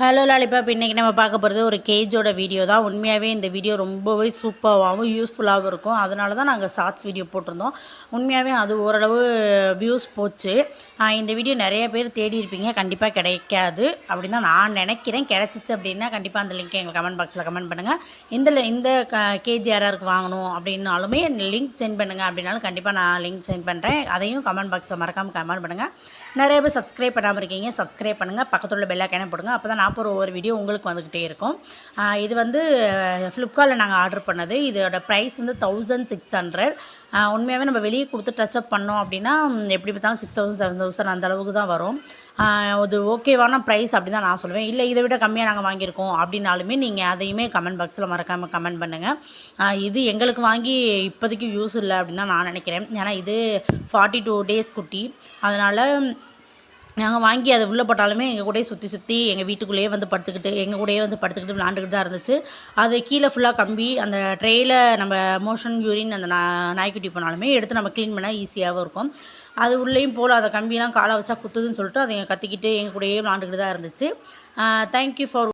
Hello lollipop, இன்றைக்கி நம்ம பார்க்க போகிறது ஒரு கேஜோட வீடியோ தான். உண்மையாகவே இந்த வீடியோ ரொம்பவே சூப்பராகவும் யூஸ்ஃபுல்லாகவும் இருக்கும். அதனால தான் நாங்கள் ஷார்ட்ஸ் வீடியோ போட்டிருந்தோம். உண்மையாகவே அது ஓரளவு வியூஸ் போச்சு. இந்த வீடியோ நிறைய பேர் தேடி இருப்பீங்க, கண்டிப்பாக கிடைக்காது அப்படின்னு தான் நான் நினைக்கிறேன். கிடச்சிச்சு அப்படின்னா கண்டிப்பாக அந்த லிங்க் எங்களுக்கு கமெண்ட் பாக்ஸில் கமெண்ட் பண்ணுங்கள். இந்த கேஜி யாராருக்கு வாங்கணும் அப்படின்னாலுமே லிங்க் சென்ட் பண்ணுங்கள் அப்படின்னாலும் கண்டிப்பாக நான் லிங்க் சென்ட் பண்ணுறேன். அதையும் கமெண்ட் பாக்ஸில் மறக்காமல் கமெண்ட் பண்ணுங்கள். நிறைய பேர் சப்ஸ்கிரைப் பண்ணாமல் இருக்கீங்க, சப்ஸ்கிரைப் பண்ணுங்கள். பக்கத்தில் உள்ள பெல் ஐகானை போடுங்க. அப்போ தான் நான் போகிற ஒவ்வொரு வீடியோ உங்களுக்கு வந்துக்கிட்டே இருக்கும். இது வந்து ஃப்ளிப்கார்ட்டில் நாங்கள் ஆர்டர் பண்ணது. இதோட ப்ரைஸ் வந்து 1600. உண்மையாகவே நம்ம வெளியே கொடுத்து டச்சப் பண்ணோம் அப்படின்னா எப்படி பார்த்தாலும் 6000 7000 அந்த அளவுக்கு தான் வரும். அது ஓகேவான ப்ரைஸ் அப்படி தான் நான் சொல்லுவேன். இல்லை இதை விட கம்மியாக நாங்கள் வாங்கியிருக்கோம் அப்படின்னாலுமே நீங்கள் அதையுமே கமெண்ட் பாக்ஸில் மறக்காமல் கமெண்ட் பண்ணுங்கள். இது எங்களுக்கு வாங்கி இப்போதைக்கு யூஸ் இல்லை அப்படின்னு தான் நான் நினைக்கிறேன். ஏன்னா இது 42 டேஸ் குட்டி. அதனால் நாங்கள் வாங்கி அதை உள்ளே போட்டாலுமே எங்கள் கூடயே சுற்றி எங்கள் வீட்டுக்குள்ளேயே வந்து படுத்துக்கிட்டு விளாண்டுக்கிட்டு தான் இருந்துச்சு. அது கீழே ஃபுல்லாக கம்பி, அந்த ட்ரேயில் நம்ம மோஷன் யூரின் அந்த நாய்க்குட்டி போனாலுமே எடுத்து நம்ம க்ளீன் பண்ணால் ஈஸியாகவும் இருக்கும். அது உள்ளேயும் போல் அந்த கம்பியெலாம் காலை வச்சா குத்துதுன்னு சொல்லிட்டு அதை கத்திக்கிட்டு எங்கள் கூடயே விளாண்டுக்கிட்டு தான் இருந்துச்சு. Thank you for